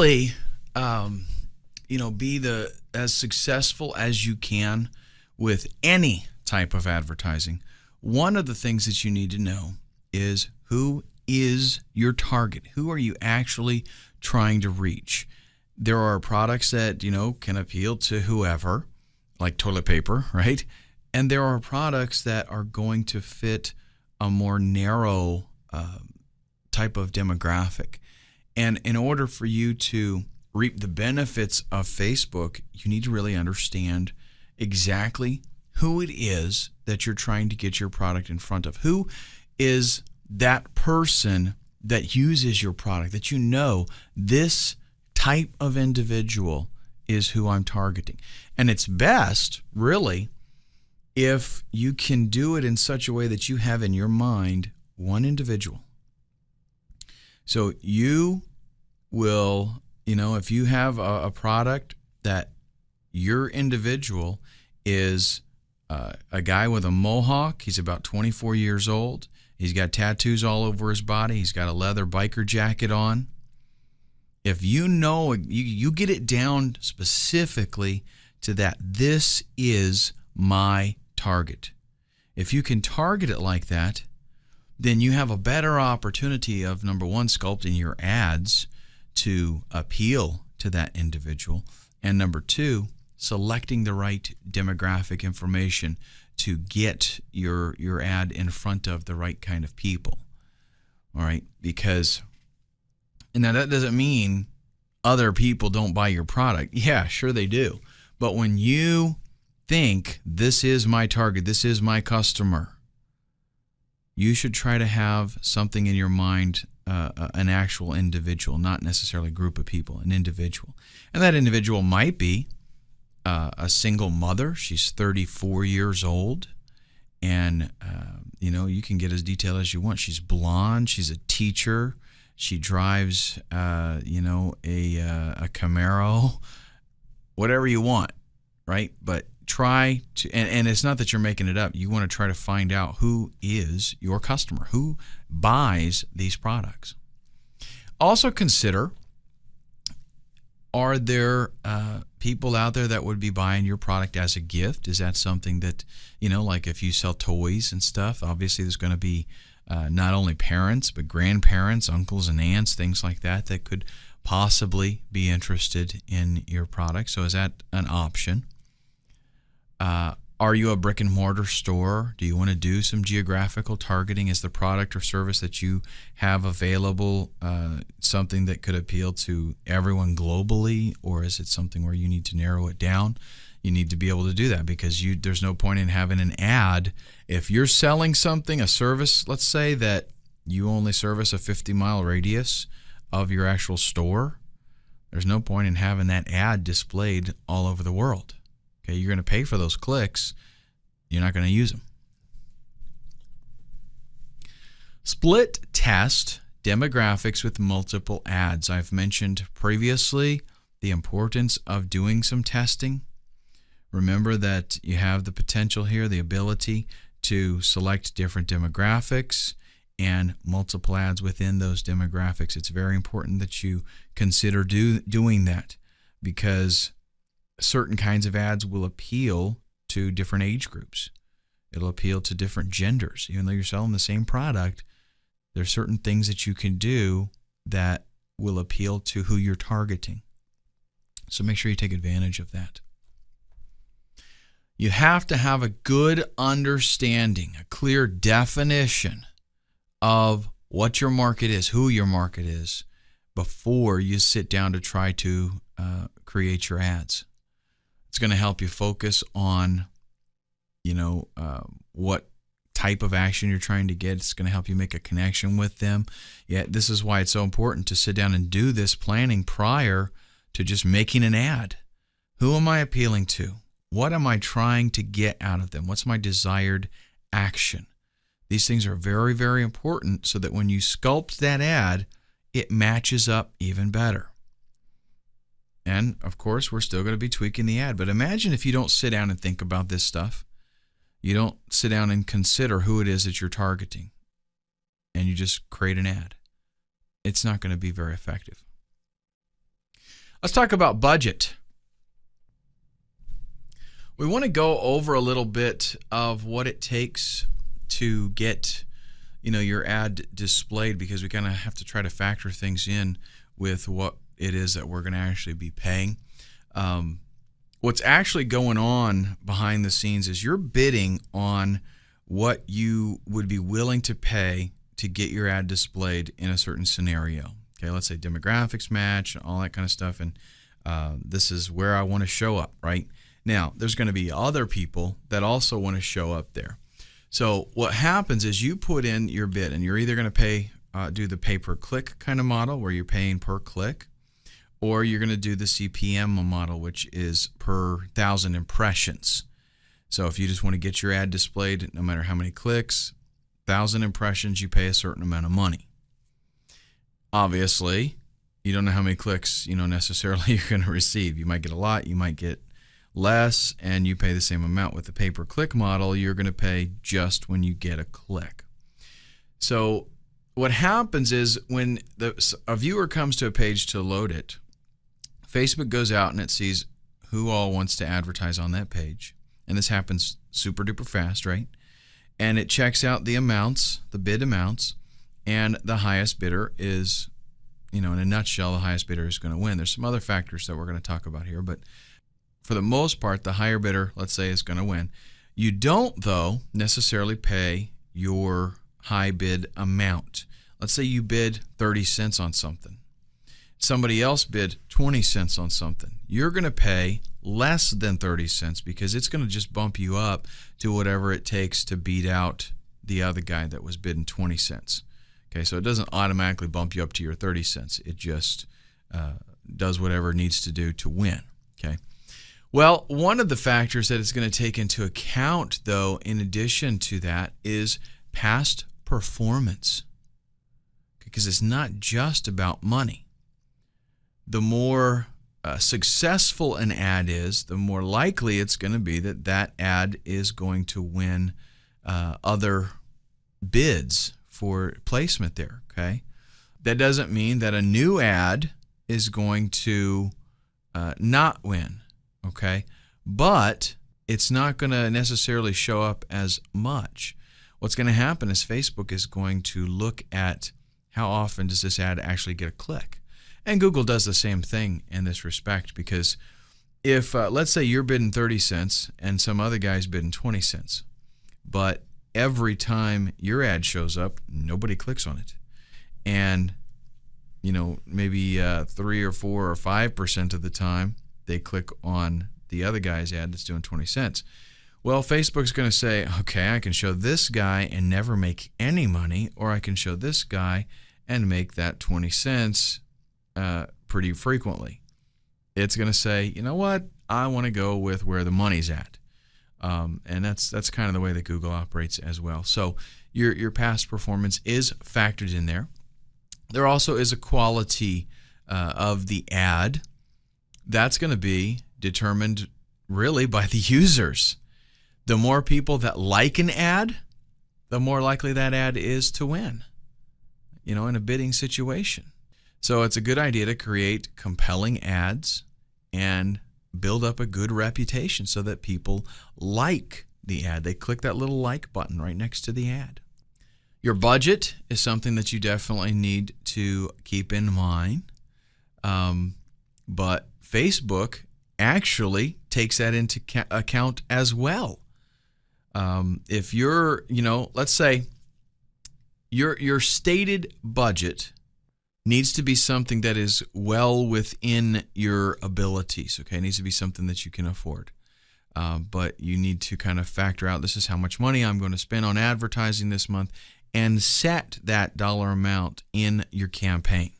really, be as successful as you can with any type of advertising, one of the things that you need to know is who is your target? Who are you actually trying to reach? There are products that, can appeal to whoever, like toilet paper, right? And there are products that are going to fit a more narrow type of demographic. And in order for you to reap the benefits of Facebook, you need to really understand exactly who it is that you're trying to get your product in front of. Who is that person that uses your product, that this type of individual is who I'm targeting. And it's best, really, if you can do it in such a way that you have in your mind one individual. So you will, if you have a product that your individual is a guy with a mohawk, he's about 24 years old, he's got tattoos all over his body, he's got a leather biker jacket on. If you get it down specifically to that, this is my target. If you can target it like that, then you have a better opportunity of, number one, sculpting your ads to appeal to that individual, and number two, selecting the right demographic information to get your ad in front of the right kind of people. All right, because now that doesn't mean other people don't buy your product. Yeah, sure they do. But when you think, this is my target, this is my customer, you should try to have something in your mind, an actual individual, not necessarily a group of people, an individual. And that individual might be a single mother. She's 34 years old. And, you can get as detailed as you want. She's blonde. She's a teacher. She drives, a Camaro, whatever you want, right? But try to, and it's not that you're making it up. You want to try to find out who is your customer, who buys these products. Also consider, are there people out there that would be buying your product as a gift? Is that something that, like if you sell toys and stuff, obviously there's going to be not only parents, but grandparents, uncles and aunts, things like that could possibly be interested in your product. So is that an option? Are you a brick and mortar store? Do you want to do some geographical targeting? Is the product or service that you have available something that could appeal to everyone globally, or is it something where you need to narrow it down? You need to be able to do that, because there's no point in having an ad. If you're selling something, a service, let's say that you only service a 50-mile radius of your actual store, there's no point in having that ad displayed all over the world. Okay, you're going to pay for those clicks. You're not going to use them. Split test demographics with multiple ads. I've mentioned previously the importance of doing some testing. Remember that you have the potential here, the ability to select different demographics and multiple ads within those demographics. It's very important that you consider doing that, because certain kinds of ads will appeal to different age groups. It'll appeal to different genders. Even though you're selling the same product, there's certain things that you can do that will appeal to who you're targeting. So make sure you take advantage of that. You have to have a good understanding, a clear definition of what your market is, who your market is, before you sit down to try to create your ads. It's going to help you focus on, what type of action you're trying to get. It's going to help you make a connection with them. Yeah, this is why it's so important to sit down and do this planning prior to just making an ad. Who am I appealing to? What am I trying to get out of them? What's my desired action? These things are very, very important so that when you sculpt that ad, it matches up even better. And, of course, we're still going to be tweaking the ad. But imagine if you don't sit down and think about this stuff. You don't sit down and consider who it is that you're targeting, and you just create an ad. It's not going to be very effective. Let's talk about budget. We want to go over a little bit of what it takes to get, your ad displayed, because we kind of have to try to factor things in with what it is that we're going to actually be paying. What's actually going on behind the scenes is you're bidding on what you would be willing to pay to get your ad displayed in a certain scenario. Okay, let's say demographics match, all that kind of stuff, and this is where I want to show up, right? Now, there's going to be other people that also want to show up there. So what happens is you put in your bid, and you're either going to do the pay-per-click kind of model where you're paying per click, or you're going to do the CPM model, which is per 1,000 impressions. So if you just want to get your ad displayed, no matter how many clicks, 1,000 impressions, you pay a certain amount of money. Obviously, you don't know how many clicks, necessarily you're going to receive. You might get a lot, you might get less, and you pay the same amount. With the pay-per-click model, you're going to pay just when you get a click. So what happens is when a viewer comes to a page to load it, Facebook goes out and it sees who all wants to advertise on that page. And this happens super duper fast, right? And it checks out the amounts, the bid amounts, and the highest bidder is, in a nutshell, the highest bidder is going to win. There's some other factors that we're going to talk about here, but for the most part, the higher bidder, let's say, is going to win. You don't, though, necessarily pay your high bid amount. Let's say you bid 30 cents on something. Somebody else bid 20 cents on something. You're going to pay less than 30 cents because it's going to just bump you up to whatever it takes to beat out the other guy that was bidding 20 cents. Okay, so it doesn't automatically bump you up to your 30 cents. It just does whatever it needs to do to win. Okay. Well, one of the factors that it's going to take into account, though, in addition to that, is past performance. Because it's not just about money. The more successful an ad is, the more likely it's going to be that that ad is going to win other bids for placement there. Okay, that doesn't mean that a new ad is going to not win. Okay, but it's not going to necessarily show up as much. What's going to happen is Facebook is going to look at how often does this ad actually get a click. And Google does the same thing in this respect, because if, let's say you're bidding 30 cents and some other guy's bidding 20 cents, but every time your ad shows up, nobody clicks on it. And, maybe 3 or 4 or 5% of the time, they click on the other guy's ad that's doing 20 cents. Well, Facebook's going to say, okay, I can show this guy and never make any money, or I can show this guy and make that 20 cents pretty frequently. It's going to say, you know what, I want to go with where the money's at. And that's kind of the way that Google operates as well. So your past performance is factored in there. There also is a quality of the ad. That's going to be determined really by the users. The more people that like an ad, the more likely that ad is to win, in a bidding situation. So it's a good idea to create compelling ads and build up a good reputation so that people like the ad. They click that little like button right next to the ad. Your budget is something that you definitely need to keep in mind. But Facebook actually takes that into account as well. If you're, let's say your stated budget needs to be something that is well within your abilities. Okay, it needs to be something that you can afford. But you need to kind of factor out, this is how much money I'm going to spend on advertising this month, and set that dollar amount in your campaign.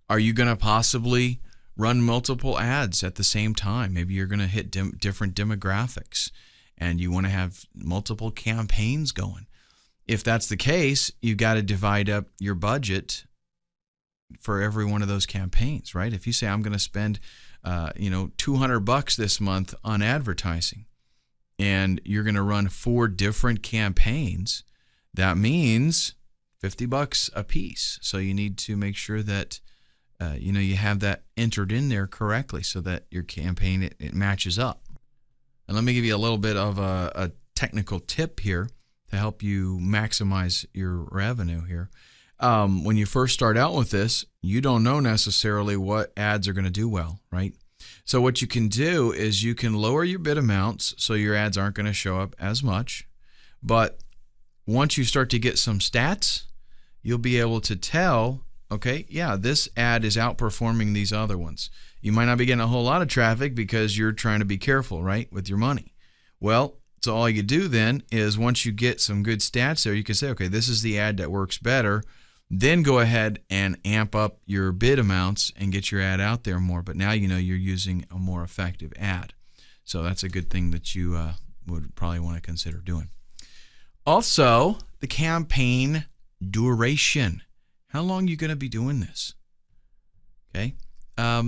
Are you going to possibly run multiple ads at the same time? Maybe you're going to hit different demographics, and you want to have multiple campaigns going. If that's the case, you've got to divide up your budget for every one of those campaigns, right? If you say, I'm going to spend, $200 this month on advertising, and you're going to run 4 different campaigns, that means $50 a piece. So you need to make sure that you have that entered in there correctly so that your campaign, it matches up. And let me give you a little bit of a technical tip here to help you maximize your revenue here. When you first start out with this, you don't know necessarily what ads are going to do well, right? So what you can do is you can lower your bid amounts so your ads aren't going to show up as much. But once you start to get some stats, you'll be able to tell, okay, yeah, this ad is outperforming these other ones. You might not be getting a whole lot of traffic because you're trying to be careful, right, with your money. Well, so all you do then is once you get some good stats there, you can say, okay, this is the ad that works better. Then go ahead and amp up your bid amounts and get your ad out there more. But now you know you're using a more effective ad. So that's a good thing that you would probably want to consider doing. Also, the campaign duration. How long are you going to be doing this? Okay. A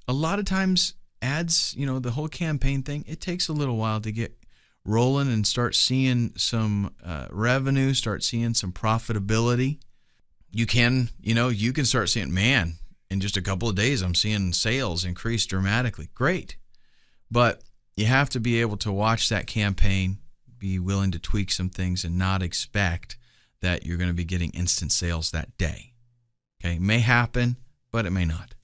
lot of times ads, the whole campaign thing, it takes a little while to get rolling and start seeing some revenue, start seeing some profitability. You can start seeing, man, in just a couple of days, I'm seeing sales increase dramatically. Great. But you have to be able to watch that campaign, be willing to tweak some things and not expect that you're going to be getting instant sales that day. Okay, it may happen, but it may not.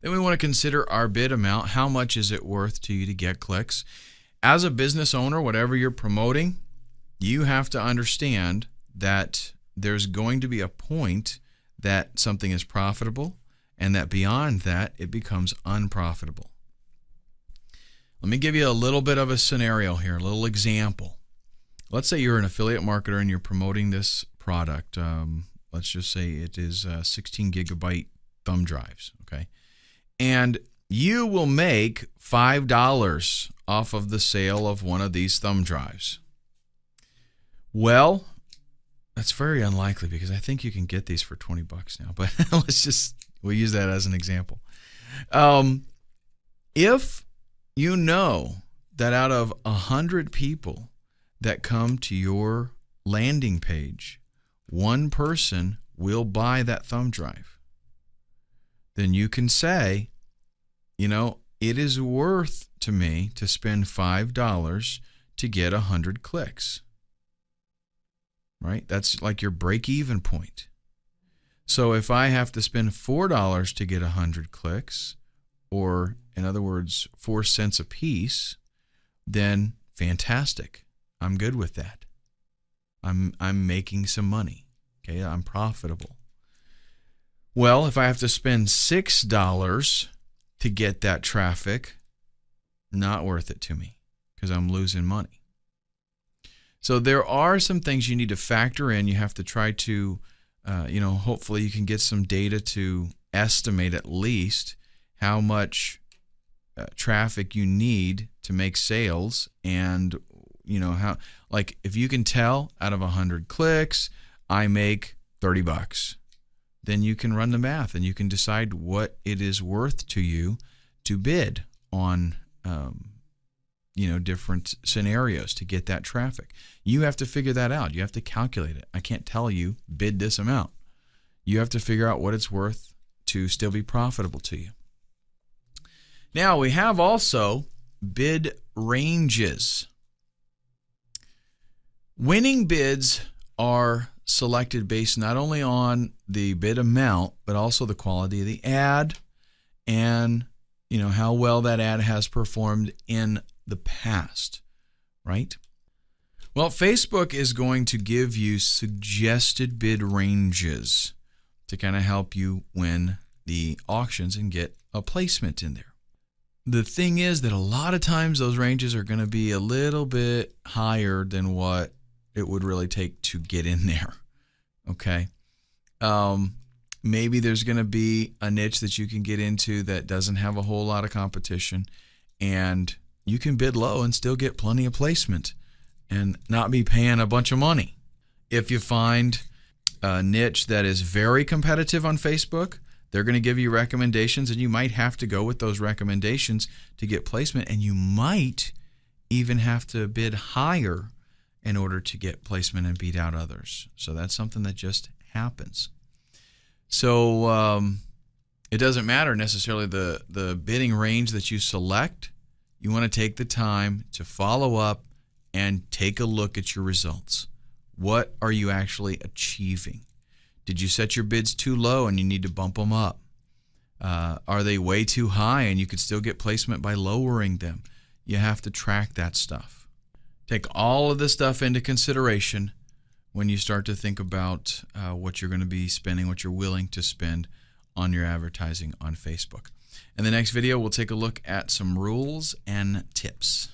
Then we want to consider our bid amount. How much is it worth to you to get clicks? As a business owner, whatever you're promoting, you have to understand that there's going to be a point that something is profitable and that beyond that, it becomes unprofitable. Let me give you a little bit of a scenario here, a little example. Let's say you're an affiliate marketer and you're promoting this product. Let's just say it is 16 gigabyte thumb drives, okay? And you will make $5 off of the sale of one of these thumb drives. Well, that's very unlikely because I think you can get these for $20 now, but we'll use that as an example. If you know that out of 100 people that come to your landing page, one person will buy that thumb drive, then you can say, it is worth to me to spend $5 to get 100 clicks. Right? That's like your break-even point. So if I have to spend $4 to get 100 clicks, or in other words, 4 cents a piece, then fantastic. I'm good with that. I'm making some money. Okay, I'm profitable. Well, if I have to spend $6 to get that traffic, not worth it to me because I'm losing money. So there are some things you need to factor in. You have to try to, hopefully you can get some data to estimate at least how much traffic you need to make sales, and how, like, if you can tell out of 100 clicks I make $30, then you can run the math and you can decide what it is worth to you to bid on different scenarios to get that traffic. You have to figure that out. You have to calculate it. I can't tell you bid this amount. You have to figure out what it's worth to still be profitable to you. Now we have also bid ranges. Winning bids are selected based not only on the bid amount, but also the quality of the ad and how well that ad has performed in the past, right? Well, Facebook is going to give you suggested bid ranges to kind of help you win the auctions and get a placement in there. The thing is that a lot of times those ranges are going to be a little bit higher than what it would really take to get in there, okay? Maybe there's going to be a niche that you can get into that doesn't have a whole lot of competition, and you can bid low and still get plenty of placement and not be paying a bunch of money. If you find a niche that is very competitive on Facebook, they're going to give you recommendations, and you might have to go with those recommendations to get placement, and you might even have to bid higher in order to get placement and beat out others. So that's something that just happens. So it doesn't matter necessarily the bidding range that you select. You want to take the time to follow up and take a look at your results. What are you actually achieving? Did you set your bids too low and you need to bump them up? Are they way too high and you could still get placement by lowering them? You have to track that stuff. Take all of this stuff into consideration when you start to think about what you're going to be spending, what you're willing to spend on your advertising on Facebook. In the next video, we'll take a look at some rules and tips.